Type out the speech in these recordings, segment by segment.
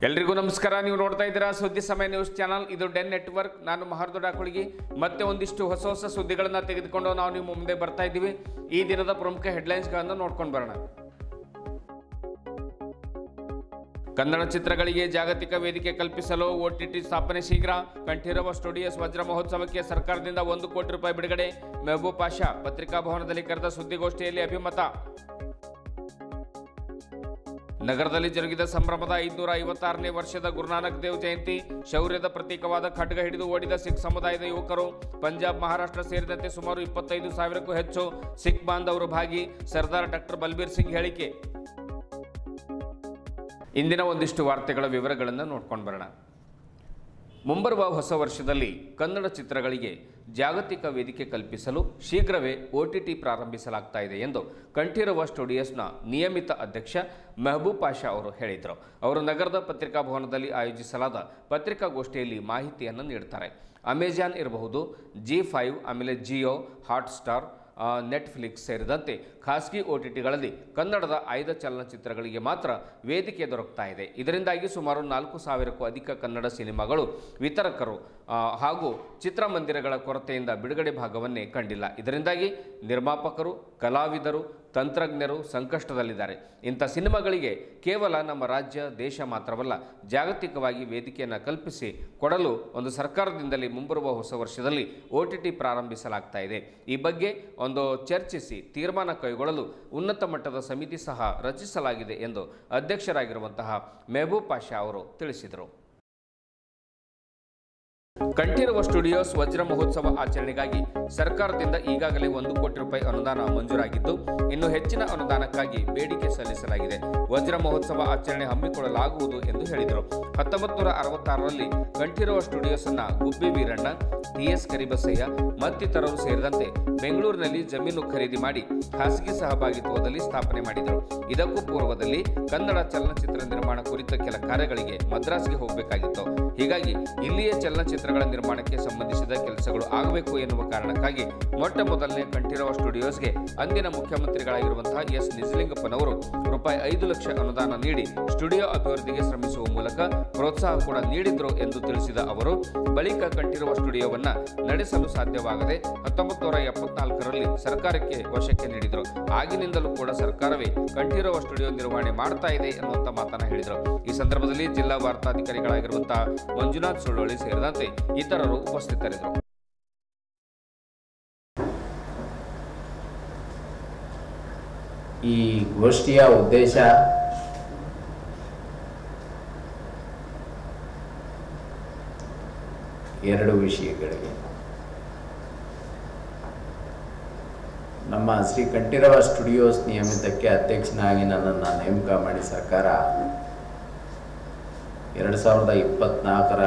ಎಲ್ರಿಗೂ ನಮಸ್ಕಾರ. ನೀವು ನೋಡ್ತಾ ಇದ್ದೀರಾ ಸುದ್ದಿ ಸಮಯ ನ್ಯೂಸ್ ಚಾನಲ್. ಇದು ಡೆನ್ ನೆಟ್ವರ್ಕ್. ನಾನು ಮಹರ್ದೊಡ್ಡ ಕುಳಗಿ. ಮತ್ತೆ ಒಂದಿಷ್ಟು ಹೊಸ ಸುದ್ದಿಗಳನ್ನು ತೆಗೆದುಕೊಂಡು ನಾವು ನಿಮ್ಮ ಮುಂದೆ ಬರ್ತಾ ಇದ್ದೀವಿ. ಈ ದಿನದ ಪ್ರಮುಖ ಹೆಡ್ಲೈನ್ಸ್ಗಳನ್ನು ನೋಡ್ಕೊಂಡು ಬರೋಣ. ಕನ್ನಡ ಚಿತ್ರಗಳಿಗೆ ಜಾಗತಿಕ ವೇದಿಕೆ ಕಲ್ಪಿಸಲು OTT ಸ್ಥಾಪನೆ ಶೀಘ್ರ. ಕಂಠೀರವ ಸ್ಟುಡಿಯೋಸ್ ವಜ್ರ ಮಹೋತ್ಸವಕ್ಕೆ ಸರ್ಕಾರದಿಂದ 1 ಕೋಟಿ ರೂಪಾಯಿ ಬಿಡುಗಡೆ. ಮೆಹಬೂಬ್ ಪಾಷಾ ಪತ್ರಿಕಾ ಭವನದಲ್ಲಿ ಕರೆದ ಸುದ್ದಿಗೋಷ್ಠಿಯಲ್ಲಿ ಅಭಿಮತ. ನಗರದಲ್ಲಿ ಜರುಗಿದ ಸಂಭ್ರಮದ 556ನೇ ವರ್ಷದ ಗುರುನಾನಕ್ ದೇವ್ ಜಯಂತಿ. ಶೌರ್ಯದ ಪ್ರತೀಕವಾದ ಖಡ್ಗ ಹಿಡಿದು ಓಡಿದ ಸಿಖ್ ಸಮುದಾಯದ ಯುವಕರು. ಪಂಜಾಬ್, ಮಹಾರಾಷ್ಟ್ರ ಸೇರಿದಂತೆ ಸುಮಾರು 25,000ಕ್ಕೂ ಹೆಚ್ಚು ಸಿಖ್ ಬಾಂಧವರು ಭಾಗಿ. ಸರ್ದಾರ್ ಡಾಕ್ಟರ್ ಬಲ್ಬೀರ್ ಸಿಂಗ್ ಹೇಳಿಕೆ. ಇಂದಿನ ಒಂದಿಷ್ಟು ವಾರ್ತೆಗಳ ವಿವರಗಳನ್ನು ನೋಡ್ಕೊಂಡು ಬರೋಣ. ಮುಂಬರುವ ಹೊಸ ವರ್ಷದಲ್ಲಿ ಕನ್ನಡ ಚಿತ್ರಗಳಿಗೆ ಜಾಗತಿಕ ವೇದಿಕೆ ಕಲ್ಪಿಸಲು ಶೀಘ್ರವೇ OTT ಪ್ರಾರಂಭಿಸಲಾಗ್ತಾ ಇದೆ ಎಂದು ಕಂಠೀರವ ಸ್ಟುಡಿಯೋಸ್ನ ನಿಯಮಿತ ಅಧ್ಯಕ್ಷ ಮೆಹಬೂಬ್ ಪಾಷಾ ಅವರು ಹೇಳಿದರು. ಅವರು ನಗರದ ಪತ್ರಿಕಾ ಭವನದಲ್ಲಿ ಆಯೋಜಿಸಲಾದ ಪತ್ರಿಕಾಗೋಷ್ಠಿಯಲ್ಲಿ ಮಾಹಿತಿಯನ್ನು ನೀಡುತ್ತಾರೆ. ಅಮೆಜಾನ್ ಇರಬಹುದು, G5, ಆಮೇಲೆ ಜಿಯೋ, ಹಾಟ್ಸ್ಟಾರ್, ನೆಟ್ಫ್ಲಿಕ್ಸ್ ಸೇರಿದಂತೆ ಖಾಸಗಿ OTTಗಳಲ್ಲಿ ಕನ್ನಡದ ಆಯ್ದ ಚಲನಚಿತ್ರಗಳಿಗೆ ಮಾತ್ರ ವೇದಿಕೆ ದೊರಕ್ತಾ ಇದೆ. ಇದರಿಂದಾಗಿ ಸುಮಾರು 4,000ಕ್ಕೂ ಅಧಿಕ ಕನ್ನಡ ಸಿನಿಮಾಗಳು ವಿತರಕರು ಹಾಗೂ ಚಿತ್ರಮಂದಿರಗಳ ಕೊರತೆಯಿಂದ ಬಿಡುಗಡೆ ಭಾಗವನ್ನೇ ಕಂಡಿಲ್ಲ. ಇದರಿಂದಾಗಿ ನಿರ್ಮಾಪಕರು, ಕಲಾವಿದರು, ತಂತ್ರಜ್ಞರು ಸಂಕಷ್ಟದಲ್ಲಿದ್ದಾರೆ. ಇಂಥ ಸಿನಿಮಾಗಳಿಗೆ ಕೇವಲ ನಮ್ಮ ರಾಜ್ಯ, ದೇಶ ಮಾತ್ರವಲ್ಲ, ಜಾಗತಿಕವಾಗಿ ವೇದಿಕೆಯನ್ನು ಕಲ್ಪಿಸಿ ಕೊಡಲು ಒಂದು ಸರ್ಕಾರದಿಂದಲೇ ಮುಂಬರುವ ಹೊಸ ವರ್ಷದಲ್ಲಿ OTT ಪ್ರಾರಂಭಿಸಲಾಗ್ತಾ ಇದೆ. ಈ ಬಗ್ಗೆ ಒಂದು ಚರ್ಚಿಸಿ ತೀರ್ಮಾನ ಕೈಗೊಳ್ಳಲು ಉನ್ನತ ಮಟ್ಟದ ಸಮಿತಿ ಸಹ ರಚಿಸಲಾಗಿದೆ ಎಂದು ಅಧ್ಯಕ್ಷರಾಗಿರುವಂತಹ ಮೆಹಬೂಬ್ ಪಾಷಾ ಅವರು ತಿಳಿಸಿದರು. ಕಂಠೀರವ ಸ್ಟುಡಿಯೋಸ್ ವಜ್ರ ಮಹೋತ್ಸವ ಆಚರಣೆಗಾಗಿ ಸರ್ಕಾರದಿಂದ ಈಗಾಗಲೇ 1 ಕೋಟಿ ರೂಪಾಯಿ ಅನುದಾನ ಮಂಜೂರಾಗಿದ್ದು, ಇನ್ನು ಹೆಚ್ಚಿನ ಅನುದಾನಕ್ಕಾಗಿ ಬೇಡಿಕೆ ಸಲ್ಲಿಸಲಾಗಿದೆ. ವಜ್ರ ಮಹೋತ್ಸವ ಆಚರಣೆ ಹಮ್ಮಿಕೊಳ್ಳಲಾಗುವುದು ಎಂದು ಹೇಳಿದರು. 1966ರಲ್ಲಿ ಕಂಠೀರವ ಸ್ಟುಡಿಯೋಸ್ ಅನ್ನ ಗುಬ್ಬಿ ವೀರಣ್ಣ, TS ಕರಿಬಸಯ್ಯ ಮತ್ತಿತರರು ಸೇರಿದಂತೆ ಬೆಂಗಳೂರಿನಲ್ಲಿ ಜಮೀನು ಖರೀದಿ ಮಾಡಿ ಖಾಸಗಿ ಸಹಭಾಗಿತ್ವದಲ್ಲಿ ಸ್ಥಾಪನೆ ಮಾಡಿದರು. ಇದಕ್ಕೂ ಪೂರ್ವದಲ್ಲಿ ಕನ್ನಡ ಚಲನಚಿತ್ರ ನಿರ್ಮಾಣ ಕುರಿತ ಕೆಲ ಕಾರ್ಯಗಳಿಗೆ ಮದ್ರಾಸ್ಗೆ ಹೋಗಬೇಕಾಗಿತ್ತು. ಹೀಗಾಗಿ ಇಲ್ಲಿಯೇ ಚಲನಚಿತ್ರಗಳ ನಿರ್ಮಾಣಕ್ಕೆ ಸಂಬಂಧಿಸಿದ ಕೆಲಸಗಳು ಆಗಬೇಕು ಎನ್ನುವ ಕಾರಣಕ್ಕಾಗಿ ಮೊಟ್ಟ ಮೊದಲನೇ ಕಂಠೀರವ ಸ್ಟುಡಿಯೋಸ್ಗೆ ಅಂದಿನ ಮುಖ್ಯಮಂತ್ರಿಗಳಾಗಿರುವಂತಹ S ನಿಜಲಿಂಗಪ್ಪನವರು ರೂಪಾಯಿ 5 ಲಕ್ಷ ಅನುದಾನ ನೀಡಿ ಸ್ಟುಡಿಯೋ ಅಭಿವೃದ್ಧಿಗೆ ಶ್ರಮಿಸುವ ಮೂಲಕ ಪ್ರೋತ್ಸಾಹ ಕೂಡ ನೀಡಿದ್ರು ಎಂದು ತಿಳಿಸಿದ ಅವರು, ಬಳಿಕ ಕಂಠೀರವ ಸ್ಟುಡಿಯೋವನ್ನ ನಡೆಸಲು ಸಾಧ್ಯವಾಗದೆ 1974ರಲ್ಲಿ ಸರ್ಕಾರಕ್ಕೆ ವಶಕ್ಕೆ ನೀಡಿದರು. ಆಗಿನಿಂದಲೂ ಕೂಡ ಸರ್ಕಾರವೇ ಕಂಠೀರವ ಸ್ಟುಡಿಯೋ ನಿರ್ವಹಣೆ ಮಾಡ್ತಾ ಇದೆ ಎನ್ನುವಂತ ಮಾತನ್ನ ಹೇಳಿದರು. ಈ ಸಂದರ್ಭದಲ್ಲಿ ಜಿಲ್ಲಾ ವಾರ್ತಾಧಿಕಾರಿಗಳಾಗಿರುವಂತಹ ಮಂಜುನಾಥ್ ಸುಳ್ಳೋಳಿ ಸೇರಿದಂತೆ ಇತರರು ಉಪಸ್ಥಿತರಿದ್ದರು. ಈ ಗೋಷ್ಠಿಯ ಉದ್ದೇಶ ಎರಡು ವಿಷಯಗಳಿಗೆ. ನಮ್ಮ ಶ್ರೀ ಕಂಠೀರವ ಸ್ಟುಡಿಯೋಸ್ ನಿಯಮಿತಕ್ಕೆ ಅಧ್ಯಕ್ಷನಾಗಿ ನನ್ನನ್ನು ನೇಮಕ ಮಾಡಿ ಸರ್ಕಾರ 2024ರ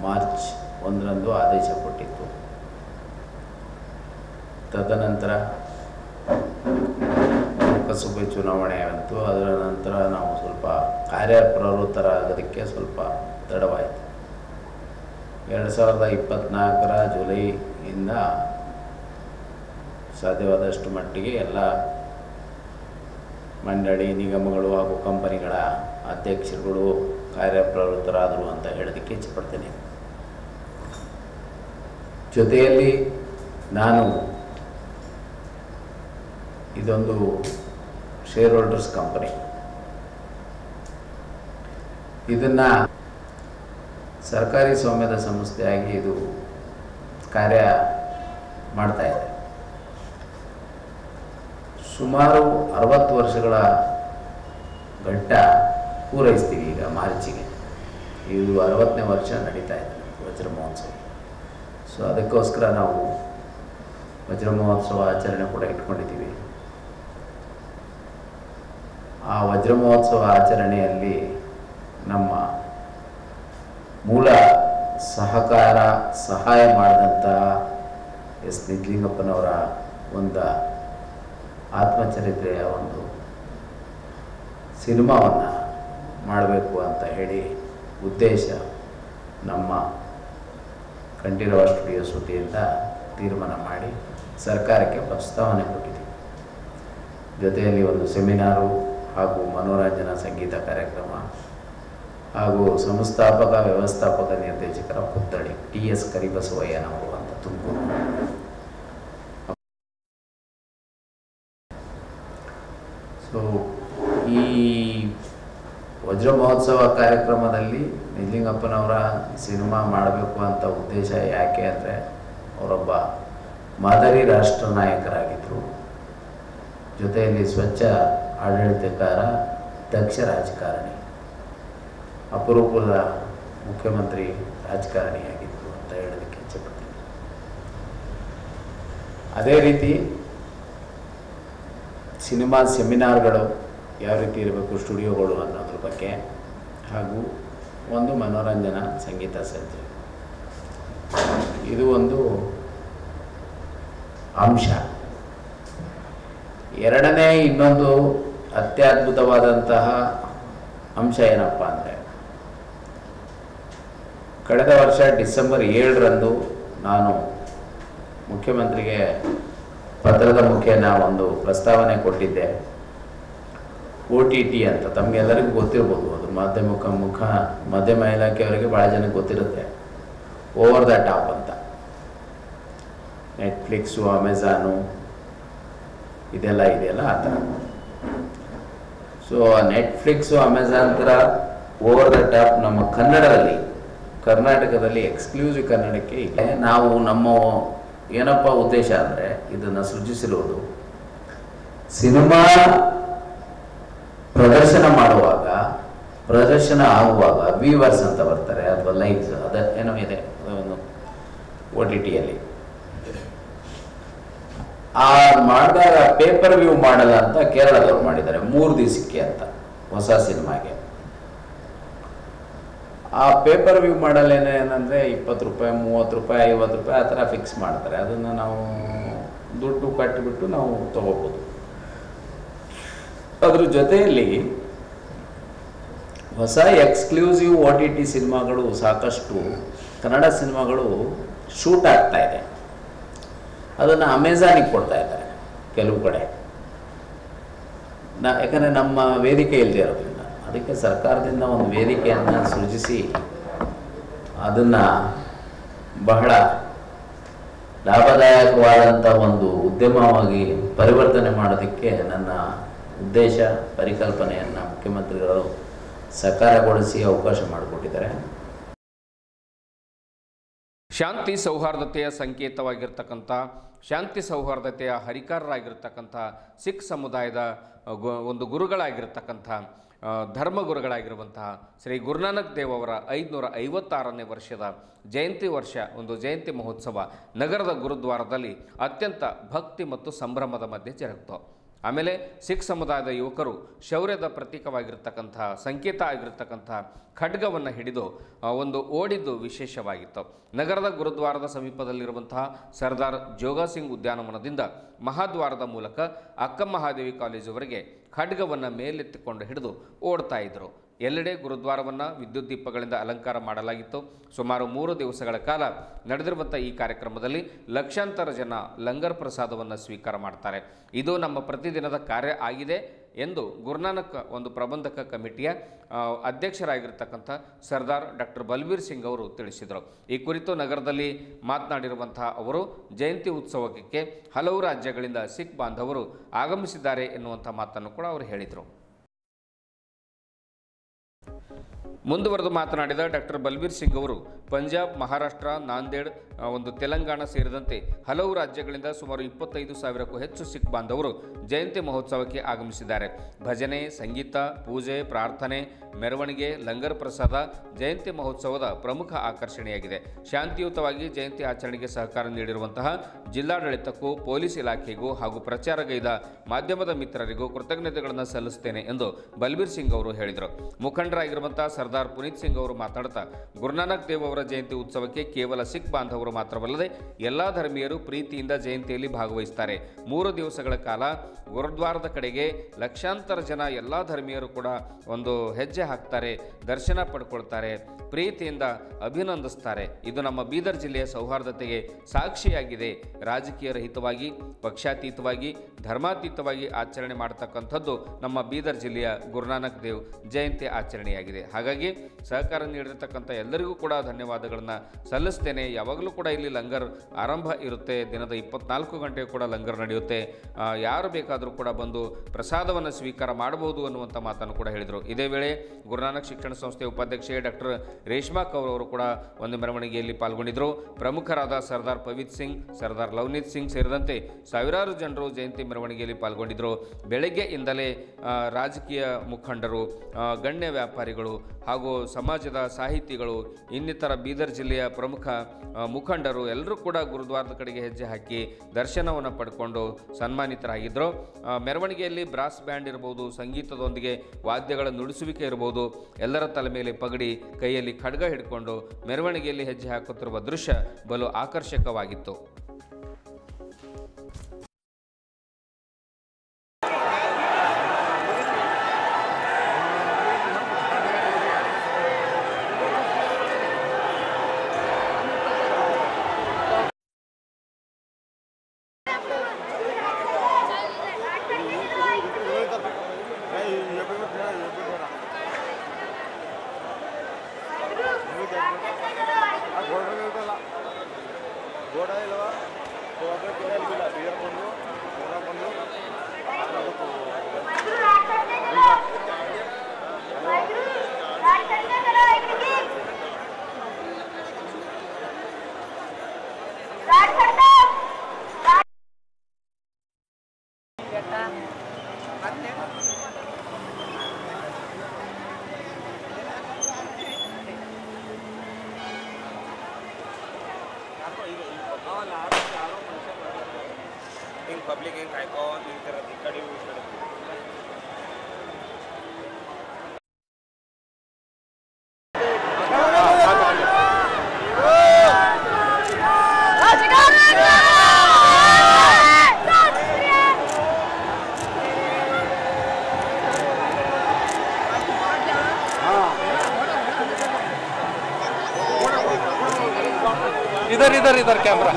ಮಾರ್ಚ್ 1ರಂದು ಆದೇಶ ಕೊಟ್ಟಿತ್ತು. ತದನಂತರ ಲೋಕಸಭೆ ಚುನಾವಣೆ ಆಯಿತು. ಅದರ ನಂತರ ನಾವು ಸ್ವಲ್ಪ ಕಾರ್ಯಪ್ರವೃತ್ತರಾಗೋದಕ್ಕೆ ಸ್ವಲ್ಪ ತಡವಾಯಿತು. 2024ರ ಜುಲೈಯಿಂದ ಸಾಧ್ಯವಾದಷ್ಟು ಮಟ್ಟಿಗೆ ಎಲ್ಲ ಮಂಡಳಿ, ನಿಗಮಗಳು ಹಾಗೂ ಕಂಪನಿಗಳ ಅಧ್ಯಕ್ಷರುಗಳು ಕಾರ್ಯಪ್ರವೃತ್ತರಾದರು ಅಂತ ಹೇಳೋದಕ್ಕೆ ಇಚ್ಛೆಪಡ್ತೇನೆ. ಜೊತೆಯಲ್ಲಿ ನಾನು ಇದೊಂದು ಶೇರ್ ಹೋಲ್ಡರ್ಸ್ ಕಂಪನಿ, ಇದನ್ನು ಸರ್ಕಾರಿ ಸ್ವಾಮ್ಯದ ಸಂಸ್ಥೆಯಾಗಿ ಇದು ಕಾರ್ಯ ಮಾಡ್ತಾ ಇದೆ. ಸುಮಾರು 60 ವರ್ಷಗಳ ಘಟ್ಟ ಪೂರೈಸ್ತೀವಿ ಈಗ ಮಾರ್ಚಿಗೆ. ಇದು 60ನೇ ವರ್ಷ ನಡೀತಾ ಇದೆ ವಜ್ರ ಮಹೋತ್ಸವ. ಸೊ ಅದಕ್ಕೋಸ್ಕರ ನಾವು ವಜ್ರ ಮಹೋತ್ಸವ ಆಚರಣೆ ಕೂಡ ಇಟ್ಕೊಂಡಿದ್ದೀವಿ. ಆ ವಜ್ರ ಮಹೋತ್ಸವ ಆಚರಣೆಯಲ್ಲಿ ನಮ್ಮ ಮೂಲ ಸಹಾಯ ಮಾಡಿದಂತಹ S ನಿಜಲಿಂಗಪ್ಪನವರ ಒಂದು ಆತ್ಮಚರಿತ್ರೆಯ ಒಂದು ಸಿನಿಮಾವನ್ನು ಮಾಡಬೇಕು ಅಂತ ಹೇಳಿ ಉದ್ದೇಶ ನಮ್ಮ ಕಂಠೀರವ ಸ್ಟುಡಿಯೋಸ್ ವತಿಯಿಂದ ತೀರ್ಮಾನ ಮಾಡಿ ಸರ್ಕಾರಕ್ಕೆ ಪ್ರಸ್ತಾವನೆ ಕೊಟ್ಟಿದ್ದೀವಿ. ಜೊತೆಯಲ್ಲಿ ಒಂದು ಸೆಮಿನಾರು ಹಾಗೂ ಮನೋರಂಜನಾ ಸಂಗೀತ ಕಾರ್ಯಕ್ರಮ ಹಾಗೂ ಸಂಸ್ಥಾಪಕ ವ್ಯವಸ್ಥಾಪಕ ನಿರ್ದೇಶಕರ ಪುತ್ಥಳಿ TS ಕರಿಬಸವಯ್ಯನವರು ಅಂತ ತುಮಕೂರು. ಸೊ ಈ ವಜ್ರ ಮಹೋತ್ಸವ ಕಾರ್ಯಕ್ರಮದಲ್ಲಿ ನಿಜಲಿಂಗಪ್ಪನವರ ಸಿನಿಮಾ ಮಾಡಬೇಕು ಅಂತ ಉದ್ದೇಶ ಯಾಕೆ ಅಂದರೆ, ಅವರೊಬ್ಬ ಮಾದರಿ ರಾಷ್ಟ್ರ ನಾಯಕರಾಗಿದ್ದರು, ಜೊತೆಯಲ್ಲಿ ಸ್ವಚ್ಛ ಆಡಳಿತಕಾರ, ದಕ್ಷ ರಾಜಕಾರಣಿ, ಅಪರೂಪದ ಮುಖ್ಯಮಂತ್ರಿ ರಾಜಕಾರಣಿಯಾಗಿದ್ದರು ಅಂತ ಹೇಳೋದಕ್ಕೆ ಇಚ್ಛೆಪಡ್ತೀನಿ. ಅದೇ ರೀತಿ ಸಿನಿಮಾ ಸೆಮಿನಾರ್ಗಳು ಯಾವ ರೀತಿ ಇರಬೇಕು, ಸ್ಟುಡಿಯೋಗಳು ಅನ್ನೋದ್ರ ಬಗ್ಗೆ, ಹಾಗೂ ಒಂದು ಮನೋರಂಜನಾ ಸಂಗೀತ ಸಂಜೆ, ಇದು ಒಂದು ಅಂಶ. ಎರಡನೇ ಇನ್ನೊಂದು ಅತ್ಯದ್ಭುತವಾದಂತಹ ಅಂಶ ಏನಪ್ಪ ಅಂದರೆ, ಕಳೆದ ವರ್ಷ ಡಿಸೆಂಬರ್ 7ರಂದು ನಾನು ಮುಖ್ಯಮಂತ್ರಿಗೆ ಪತ್ರದ ಮುಖೇನ ಒಂದು ಪ್ರಸ್ತಾವನೆ ಕೊಟ್ಟಿದ್ದೆ. OTT ಅಂತ ತಮಗೆಲ್ಲರಿಗೂ ಗೊತ್ತಿರ್ಬೋದು, ಅದು ಮಾಧ್ಯಮ ಇಲಾಖೆಯವರಿಗೆ ಭಾಳ ಜನಕ್ಕೆ ಗೊತ್ತಿರುತ್ತೆ. ಓವರ್ ದ ಟಾಪ್ ಅಂತ ನೆಟ್ಫ್ಲಿಕ್ಸು, ಅಮೆಝಾನು ಇದೆಲ್ಲ ಆ ಥರ. ಸೊ ನೆಟ್ಫ್ಲಿಕ್ಸು, ಅಮೆಝಾನ್ ಥರ ಓವರ್ ದ ಟಾಪ್ ನಮ್ಮ ಕರ್ನಾಟಕದಲ್ಲಿ ಎಕ್ಸ್ಕ್ಲೂಸಿವ್ ಕನ್ನಡಕ್ಕೆ ಇಲ್ಲ. ನಾವು ನಮ್ಮ ಏನಪ್ಪ ಉದ್ದೇಶ ಅಂದರೆ, ಇದನ್ನು ಸೃಜಿಸಿರುವುದು ಸಿನಿಮಾ ಪ್ರದರ್ಶನ ಆಗುವಾಗ ವ್ಯೂವರ್ಸ್ ಅಂತ ಬರ್ತಾರೆ, ಅಥವಾ ಲೈಕ್ಸ್, ಏನೋ ಇದೆ ಒಂದು OTTಯಲ್ಲಿ ಮಾಡಿದಾಗ ಪೇಪರ್ ವ್ಯೂ ಮಾಡಲ್ಲ ಅಂತ ಕೇರಳದವ್ರು ಮಾಡಿದ್ದಾರೆ 3 ದಿವಸಕ್ಕೆ ಅಂತ ಹೊಸ ಸಿನಿಮಾಗೆ. ಆ ಪೇಪರ್ ವ್ಯೂ ಮಾಡಲ್ ಏನಂದರೆ 20 ರೂಪಾಯಿ, 30 ರೂಪಾಯಿ, 50 ರೂಪಾಯಿ ಆ ಥರ ಫಿಕ್ಸ್ ಮಾಡ್ತಾರೆ. ಅದನ್ನು ನಾವು ದುಡ್ಡು ಕಟ್ಟಿಬಿಟ್ಟು ನಾವು ತಗೋಬೋದು. ಅದ್ರ ಜೊತೆಯಲ್ಲಿ ಹೊಸ ಎಕ್ಸ್ಕ್ಲೂಸಿವ್ OTT ಸಿನಿಮಾಗಳು ಸಾಕಷ್ಟು ಕನ್ನಡ ಸಿನಿಮಾಗಳು ಶೂಟ್ ಆಗ್ತಾ ಇದೆ. ಅದನ್ನು ಅಮೆಝಾನಿಗೆ ಕೊಡ್ತಾ ಇದ್ದಾರೆ ಕೆಲವು ಕಡೆ, ಯಾಕಂದರೆ ನಮ್ಮ ವೇದಿಕೆ ಇಲ್ಲದೆ ಇರೋದ್ರಿಂದ. ಅದಕ್ಕೆ ಸರ್ಕಾರದಿಂದ ಒಂದು ವೇದಿಕೆಯನ್ನು ಸೃಜಿಸಿ ಅದನ್ನು ಬಹಳ ಲಾಭದಾಯಕವಾದಂಥ ಒಂದು ಉದ್ಯಮವಾಗಿ ಪರಿವರ್ತನೆ ಮಾಡೋದಕ್ಕೆ ನನ್ನ ಉದ್ದೇಶ, ಪರಿಕಲ್ಪನೆಯನ್ನು ಮುಖ್ಯಮಂತ್ರಿಗಳು ಸಾಕಾರಗೊಳಿಸಿ ಅವಕಾಶ ಮಾಡಿಕೊಟ್ಟಿದ್ದಾರೆ. ಶಾಂತಿ ಸೌಹಾರ್ದತೆಯ ಸಂಕೇತವಾಗಿರ್ತಕ್ಕಂಥ, ಶಾಂತಿ ಸೌಹಾರ್ದತೆಯ ಹರಿಕಾರರಾಗಿರ್ತಕ್ಕಂಥ ಸಿಖ್ ಸಮುದಾಯದ ಒಂದು ಗುರುಗಳಾಗಿರ್ತಕ್ಕಂಥ, ಧರ್ಮಗುರುಗಳಾಗಿರುವಂತಹ ಶ್ರೀ ಗುರುನಾನಕ್ ದೇವ್ ಅವರ 556ನೇ ವರ್ಷದ ಜಯಂತಿ ಮಹೋತ್ಸವ ನಗರದ ಗುರುದ್ವಾರದಲ್ಲಿ ಅತ್ಯಂತ ಭಕ್ತಿ ಮತ್ತು ಸಂಭ್ರಮದ ಮಧ್ಯೆ ಜರುಗಿತು. ಆಮೇಲೆ ಸಿಖ್ ಸಮುದಾಯದ ಯುವಕರು ಶೌರ್ಯದ ಪ್ರತೀಕವಾಗಿರ್ತಕ್ಕಂಥ, ಸಂಕೇತ ಆಗಿರ್ತಕ್ಕಂಥ ಖಡ್ಗವನ್ನು ಹಿಡಿದು ಒಂದು ಓಡಿದ್ದು ವಿಶೇಷವಾಗಿತ್ತು. ನಗರದ ಗುರುದ್ವಾರದ ಸಮೀಪದಲ್ಲಿರುವಂತಹ ಸರ್ದಾರ್ ಜೋಗ ಸಿಂಗ್ ಉದ್ಯಾನವನದಿಂದ ಮಹಾದ್ವಾರದ ಮೂಲಕ ಅಕ್ಕಮಹಾದೇವಿ ಕಾಲೇಜುವರೆಗೆ ಖಡ್ಗವನ್ನು ಮೇಲೆತ್ತಿಕೊಂಡು ಹಿಡಿದು ಓಡ್ತಾ ಇದ್ದರು. ಎಲ್ಲೆಡೆ ಗುರುದ್ವಾರವನ್ನು ವಿದ್ಯುತ್ ದೀಪಗಳಿಂದ ಅಲಂಕಾರ ಮಾಡಲಾಗಿತ್ತು. ಸುಮಾರು 3 ದಿವಸಗಳ ಕಾಲ ನಡೆದಿರುವಂಥ ಈ ಕಾರ್ಯಕ್ರಮದಲ್ಲಿ ಲಕ್ಷಾಂತರ ಜನ ಲಂಗರ್ ಪ್ರಸಾದವನ್ನು ಸ್ವೀಕಾರ ಮಾಡ್ತಾರೆ. ಇದು ನಮ್ಮ ಪ್ರತಿದಿನದ ಕಾರ್ಯ ಆಗಿದೆ ಎಂದು ಗುರುನಾನಕ್ ಒಂದು ಪ್ರಬಂಧಕ ಕಮಿಟಿಯ ಅಧ್ಯಕ್ಷರಾಗಿರ್ತಕ್ಕಂಥ ಸರ್ದಾರ್ ಡಾಕ್ಟರ್ ಬಲ್ಬೀರ್ ಸಿಂಗ್ ಅವರು ತಿಳಿಸಿದರು. ಈ ಕುರಿತು ನಗರದಲ್ಲಿ ಮಾತನಾಡಿರುವಂತಹ ಅವರು, ಜಯಂತಿ ಉತ್ಸವಕ್ಕೆ ಹಲವು ರಾಜ್ಯಗಳಿಂದ ಸಿಖ್ ಬಾಂಧವರು ಆಗಮಿಸಿದ್ದಾರೆ ಎನ್ನುವಂಥ ಮಾತನ್ನು ಕೂಡ ಅವರು ಹೇಳಿದರು. ಮುಂದುವರೆದು ಮಾತನಾಡಿದ ಡಾಕ್ಟರ್ ಬಲ್ಬೀರ್ ಸಿಂಗ್ ಅವರು, ಪಂಜಾಬ್, ಮಹಾರಾಷ್ಟ್ರ, ನಾಂದೇಡ್, ಒಂದು ತೆಲಂಗಾಣ ಸೇರಿದಂತೆ ಹಲವು ರಾಜ್ಯಗಳಿಂದ ಸುಮಾರು 25,000ಕ್ಕೂ ಹೆಚ್ಚು ಸಿಖ್ ಬಾಂಧವರು ಜಯಂತಿ ಮಹೋತ್ಸವಕ್ಕೆ ಆಗಮಿಸಿದ್ದಾರೆ. ಭಜನೆ, ಸಂಗೀತ, ಪೂಜೆ, ಪ್ರಾರ್ಥನೆ, ಮೆರವಣಿಗೆ, ಲಂಗರ್ ಪ್ರಸಾದ ಜಯಂತಿ ಮಹೋತ್ಸವದ ಪ್ರಮುಖ ಆಕರ್ಷಣೆಯಾಗಿದೆ. ಶಾಂತಿಯುತವಾಗಿ ಜಯಂತಿ ಆಚರಣೆಗೆ ಸಹಕಾರ ನೀಡಿರುವಂತಹ ಜಿಲ್ಲಾಡಳಿತಕ್ಕೂ, ಪೊಲೀಸ್ ಇಲಾಖೆಗೂ ಹಾಗೂ ಪ್ರಚಾರಗೈದ ಮಾಧ್ಯಮದ ಮಿತ್ರರಿಗೂ ಕೃತಜ್ಞತೆಗಳನ್ನು ಸಲ್ಲಿಸುತ್ತೇನೆ ಎಂದು ಬಲ್ಬೀರ್ ಸಿಂಗ್ ಅವರು ಹೇಳಿದರು. ಮುಖಂಡರಾಗಿರುವಂತಹ ಸರ್ದಾರ್ ಪುನೀತ್ ಸಿಂಗ್ ಅವರು ಮಾತನಾಡುತ್ತಾ, ಗುರುನಾನಕ್ ದೇವ್ ಅವರ ಜಯಂತಿ ಉತ್ಸವಕ್ಕೆ ಕೇವಲ ಸಿಖ್ ಬಾಂಧವರು ಮಾತ್ರವಲ್ಲದೆ ಎಲ್ಲ ಧರ್ಮೀಯರು ಪ್ರೀತಿಯಿಂದ ಜಯಂತಿಯಲ್ಲಿ ಭಾಗವಹಿಸುತ್ತಾರೆ. 3 ದಿವಸಗಳ ಕಾಲ ಗುರುದ್ವಾರದ ಕಡೆಗೆ ಲಕ್ಷಾಂತರ ಜನ ಎಲ್ಲ ಧರ್ಮೀಯರು ಕೂಡ ಒಂದು ಹೆಜ್ಜೆ ಹಾಕ್ತಾರೆ, ದರ್ಶನ ಪಡ್ಕೊಳ್ತಾರೆ, ಪ್ರೀತಿಯಿಂದ ಅಭಿನಂದಿಸ್ತಾರೆ. ಇದು ನಮ್ಮ ಬೀದರ್ ಜಿಲ್ಲೆಯ ಸೌಹಾರ್ದತೆಗೆ ಸಾಕ್ಷಿಯಾಗಿದೆ. ರಾಜಕೀಯ ರಹಿತವಾಗಿ, ಪಕ್ಷಾತೀತವಾಗಿ, ಧರ್ಮಾತೀತವಾಗಿ ಆಚರಣೆ ಮಾಡತಕ್ಕಂಥದ್ದು ನಮ್ಮ ಬೀದರ್ ಜಿಲ್ಲೆಯ ಗುರುನಾನಕ್ ದೇವ್ ಜಯಂತಿ ಆಚರಣೆಯಾಗಿದೆ. ಹಾಗಾಗಿ ಹಾಗಾಗಿ ಸಹಕಾರ ನೀಡಿರ್ತಕ್ಕಂಥ ಎಲ್ಲರಿಗೂ ಕೂಡ ಧನ್ಯವಾದಗಳನ್ನು ಸಲ್ಲಿಸ್ತೇನೆ. ಯಾವಾಗಲೂ ಕೂಡ ಇಲ್ಲಿ ಲಂಗರ್ ಆರಂಭ ಇರುತ್ತೆ, ದಿನದ 24 ಗಂಟೆ ಕೂಡ ಲಂಗರ್ ನಡೆಯುತ್ತೆ. ಯಾರು ಬೇಕಾದರೂ ಕೂಡ ಬಂದು ಪ್ರಸಾದವನ್ನು ಸ್ವೀಕಾರ ಮಾಡಬಹುದು ಅನ್ನುವಂಥ ಮಾತನ್ನು ಕೂಡ ಹೇಳಿದರು. ಇದೇ ವೇಳೆ ಗುರುನಾನಕ್ ಶಿಕ್ಷಣ ಸಂಸ್ಥೆ ಉಪಾಧ್ಯಕ್ಷೆ ಡಾಕ್ಟರ್ ರೇಷ್ಮಾ ಕೌರ್ ಅವರು ಕೂಡ ಒಂದು ಮೆರವಣಿಗೆಯಲ್ಲಿ ಪಾಲ್ಗೊಂಡಿದ್ದರು. ಪ್ರಮುಖರಾದ ಸರ್ದಾರ್ ಪವಿತ್ ಸಿಂಗ್, ಸರ್ದಾರ್ ಲವ್ನೀತ್ ಸಿಂಗ್ ಸೇರಿದಂತೆ ಸಾವಿರಾರು ಜನರು ಜಯಂತಿ ಮೆರವಣಿಗೆಯಲ್ಲಿ ಪಾಲ್ಗೊಂಡಿದ್ದರು. ಬೆಳಗ್ಗೆಯಿಂದಲೇ ರಾಜಕೀಯ ಮುಖಂಡರು, ಗಣ್ಯ ವ್ಯಾಪಾರಿಗಳು ಹಾಗೂ ಸಮಾಜದ ಸಾಹಿತಿಗಳು, ಇನ್ನಿತರ ಬೀದರ್ ಜಿಲ್ಲೆಯ ಪ್ರಮುಖ ಮುಖಂಡರು ಎಲ್ಲರೂ ಕೂಡ ಗುರುದ್ವಾರದ ಕಡೆಗೆ ಹೆಜ್ಜೆ ಹಾಕಿ ದರ್ಶನವನ್ನು ಪಡ್ಕೊಂಡು ಸನ್ಮಾನಿತರಾಗಿದ್ದರು. ಮೆರವಣಿಗೆಯಲ್ಲಿ ಬ್ರಾಸ್ ಬ್ಯಾಂಡ್ ಇರ್ಬೋದು, ಸಂಗೀತದೊಂದಿಗೆ ವಾದ್ಯಗಳ ನುಡಿಸುವಿಕೆ ಇರ್ಬೋದು, ಎಲ್ಲರ ತಲೆ ಮೇಲೆ ಪಗಡಿ, ಕೈಯಲ್ಲಿ ಖಡ್ಗ ಹಿಡ್ಕೊಂಡು ಮೆರವಣಿಗೆಯಲ್ಲಿ ಹೆಜ್ಜೆ ಹಾಕುತ್ತಿರುವ ದೃಶ್ಯ ಬಲು ಆಕರ್ಷಕವಾಗಿತ್ತು. Public ink icon, इधर कैमरा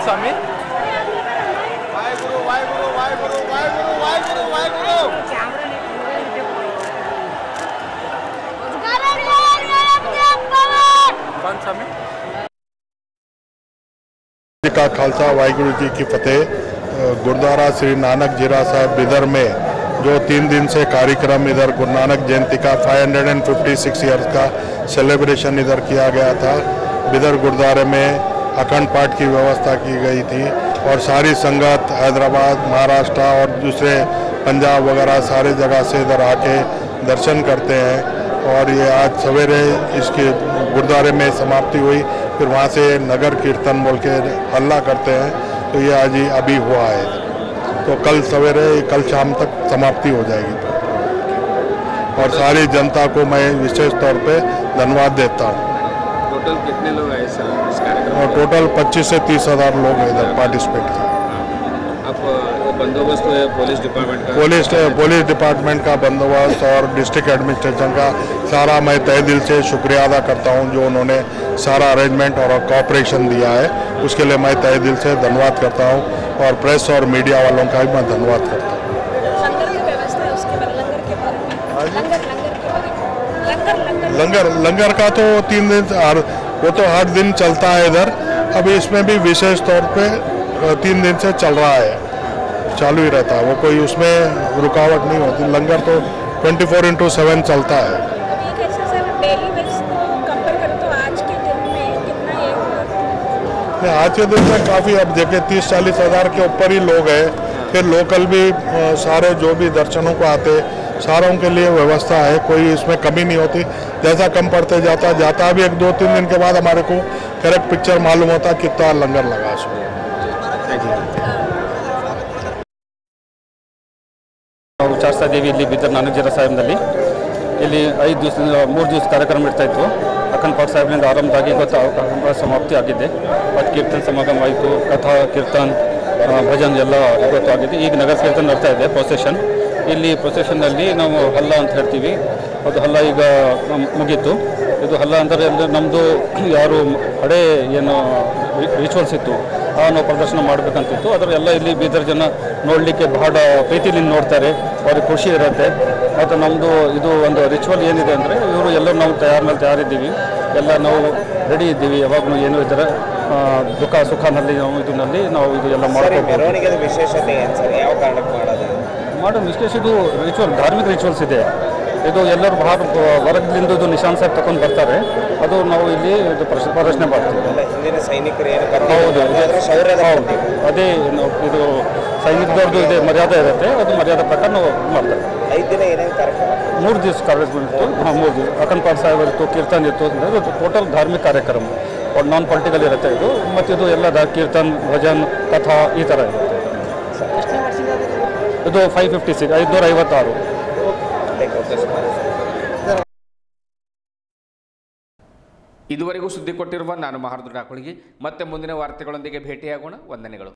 स्वामी वाहेगुरु वाहेगुरु वाहेगुरु वाहेगुरु वाहेगुरु वाहेगुरु कौन स्वामी का खालसा वाहिगुरु जी की फतेह। गुरुद्वारा श्री नानक जीरा साहब बिदर में जो 3 दिन से कार्यक्रम इधर गुरु नानक जयंती का 556 ईयर्स का सेलिब्रेशन इधर किया गया था। बिदर गुरुद्वारे में अखंड पाठ की व्यवस्था की गई थी और सारी संगत हैदराबाद, महाराष्ट्र और दूसरे पंजाब वगैरह सारे जगह से इधर आके दर्शन करते हैं। और ये आज सवेरे इसके गुरुद्वारे में समाप्ति हुई, फिर वहाँ से नगर कीर्तन बोल के हल्ला करते हैं, तो ये आज ही अभी हुआ है। तो कल सवेरे कल शाम तक समाप्ति हो जाएगी। और सारी जनता को मैं विशेष तौर पे धन्यवाद देता हूँ। टोटल कितने लोग आए सर इस कार्यक्रम में? टोटल 25 से 30 हज़ार लोग इधर पार्टिसिपेट किए। अब बंदोबस्त पुलिस डिपार्टमेंट का पुलिस डिपार्टमेंट का बंदोबस्त और डिस्ट्रिक्ट एडमिनिस्ट्रेशन का सारा मैं तहे दिल से शुक्रिया अदा करता हूं, जो उन्होंने सारा अरेंजमेंट और कोऑपरेशन दिया है, उसके लिए मैं तहे दिल से धन्यवाद करता हूं। और प्रेस और मीडिया वालों का भी मैं धन्यवाद करता हूँ। लंगर की व्यवस्था है, उसके बाद लंगर के बारे में लंगर का तो 3 दिन वो तो हर दिन चलता है इधर। अभी इसमें भी विशेष तौर पे 3 दिन से चल रहा है, चालू ही रहता है, वो कोई उसमें रुकावट नहीं होती। लंगर तो 24/7 चलता है। डेली बेस कंपेयर करें तो आज के दिन में कितना ये होगा? आज के दिन में काफ़ी, अब देखिए 30-40 हज़ार के ऊपर ही लोग हैं। फिर लोकल भी सारे जो भी दर्शनों को आते सारों के लिए व्यवस्था है, कोई इसमें कमी नहीं होती। जैसा कम पड़ते जाता भी 1-2-3 दिन के बाद हमारे को करेक्ट पिक्चर मालूम होता कितना लंगर लगा उसमें। ಚಾರ್ಸಾ ದೇವಿ ಇಲ್ಲಿ ಬಿದರ್ ನಾನಕ್ ಜೀರಾ ಸಾಹೇಬ್ನಲ್ಲಿ ಇಲ್ಲಿ 3 ದಿವಸ ಕಾರ್ಯಕ್ರಮ ಇರ್ತಾ ಇತ್ತು. ಅಖಂಡ್ ಪಾಠ ಸಾಹೇಬ್ನಿಂದ ಆರಂಭವಾಗಿ ಇವತ್ತು ಸಮಾಪ್ತಿ ಆಗಿದೆ. ಮತ್ತು ಕೀರ್ತನ ಸಮಾಗಮ ಆಯಿತು, ಕಥಾ ಕೀರ್ತನ್ ಭಜನ್ ಎಲ್ಲ ಇವತ್ತು ಆಗಿದೆ. ಈಗ ನಗರ ಕೀರ್ತನೆ ನಡ್ತಾ ಇದೆ ಪ್ರೊಸೆಷನ್. ಇಲ್ಲಿ ಪ್ರೊಸೆಷನ್ನಲ್ಲಿ ನಾವು ಹಲ್ಲ ಅಂತ ಹೇಳ್ತೀವಿ, ಅದು ಹಲ್ಲ ಈಗ ಮುಗೀತು. ಇದು ಹಲ್ಲ ಅಂದರೆ ನಮ್ಮದು ಯಾರು ಹಳೆ ಏನು ರಿಚುವಲ್ಸ್ ಇತ್ತು ನಾವು ಪ್ರದರ್ಶನ ಮಾಡಬೇಕಂತಿತ್ತು. ಅದರೆಲ್ಲ ಇಲ್ಲಿ ಬೀದರ್ ಜನ ನೋಡಲಿಕ್ಕೆ ಬಹಳ ಪ್ರೀತಿಲಿಂದ ನೋಡ್ತಾರೆ, ಅವ್ರಿಗೆ ಖುಷಿ ಇರುತ್ತೆ. ಮತ್ತು ನಮ್ಮದು ಇದು ಒಂದು ರಿಚುವಲ್ ಏನಿದೆ ಅಂದರೆ ಇವರು ಎಲ್ಲರೂ ನಾವು ತಯಾರಿದ್ದೀವಿ, ಎಲ್ಲ ನಾವು ರೆಡಿ ಇದ್ದೀವಿ. ಯಾವಾಗಲೂ ಏನೂ ಇದ್ದರೆ ದುಃಖ ಸುಖನಲ್ಲಿ ನಾವು ಇದರಲ್ಲಿ ನಾವು ಇದು ಎಲ್ಲ ಮಾಡ್ತೀವಿ. ಮೆರವಣಿಗೆದ ವಿಶೇಷತೆ ಏನು ಸರ್, ಯಾವ ಕಾರಣಕ್ಕೆ ಮಾಡೋ ವಿಶೇಷ ಇದು ರಿಚುವಲ್, ಧಾರ್ಮಿಕ ರಿಚುವಲ್ಸ್ ಇದೆ. ಇದು ಎಲ್ಲರೂ ಬಹಳ ಹೊರಗಿಂದ ಇದು ನಿಶಾನ್ ಸಾಹೇಬ್ ತಗೊಂಡು ಬರ್ತಾರೆ, ಅದು ನಾವು ಇಲ್ಲಿ ಇದು ಪ್ರದರ್ಶನ ಮಾಡ್ತೀವಿ. ಹಿಂದಿನ ಸೈನಿಕರು ಏನು ಹೌದು, ಹೌದು, ಅದೇ ನಾವು ಇದು ಸೈನಿಕದವ್ರದ್ದು ಇದೆ ಮರ್ಯಾದೆ ಇರುತ್ತೆ, ಅದು ಮರ್ಯಾದೆ ಪ್ರಕಾರ ನಾವು ಮಾಡ್ತಾರೆ. 5 ದಿನ ಏನೇನು ಕಾರ್ಯಕ್ರಮ? 3 ದಿವಸ ಕಾರ್ಯಕ್ರಮ ಇತ್ತು. 3 ದಿವಸ ಅಖಂಡ್ ಪಾಠ ಸಾಹೇಬ್ ಇತ್ತು, ಕೀರ್ತನ್ ಇತ್ತು. ಇದು ಟೋಟಲ್ ಧಾರ್ಮಿಕ ಕಾರ್ಯಕ್ರಮ, ನಾನ್ ಪೊಲಿಟಿಕಲ್ ಇರುತ್ತೆ ಇದು. ಮತ್ತು ಇದು ಎಲ್ಲ ಕೀರ್ತನ್, ಭಜನ್, ಕಥಾ ಈ ಥರ ಇರುತ್ತೆ. ಇದು 556 556. ಇದುವರೆಗೂ ಸುದ್ದಿ ಕೊಟ್ಟಿರುವ ನಾನು ಮಹಾರ್ದು ಡಾಕೊಳಗಿ. ಮತ್ತೆ ಮುಂದಿನ ವಾರ್ತೆಗಳೊಂದಿಗೆ ಭೇಟಿಯಾಗೋಣ. ವಂದನೆಗಳು.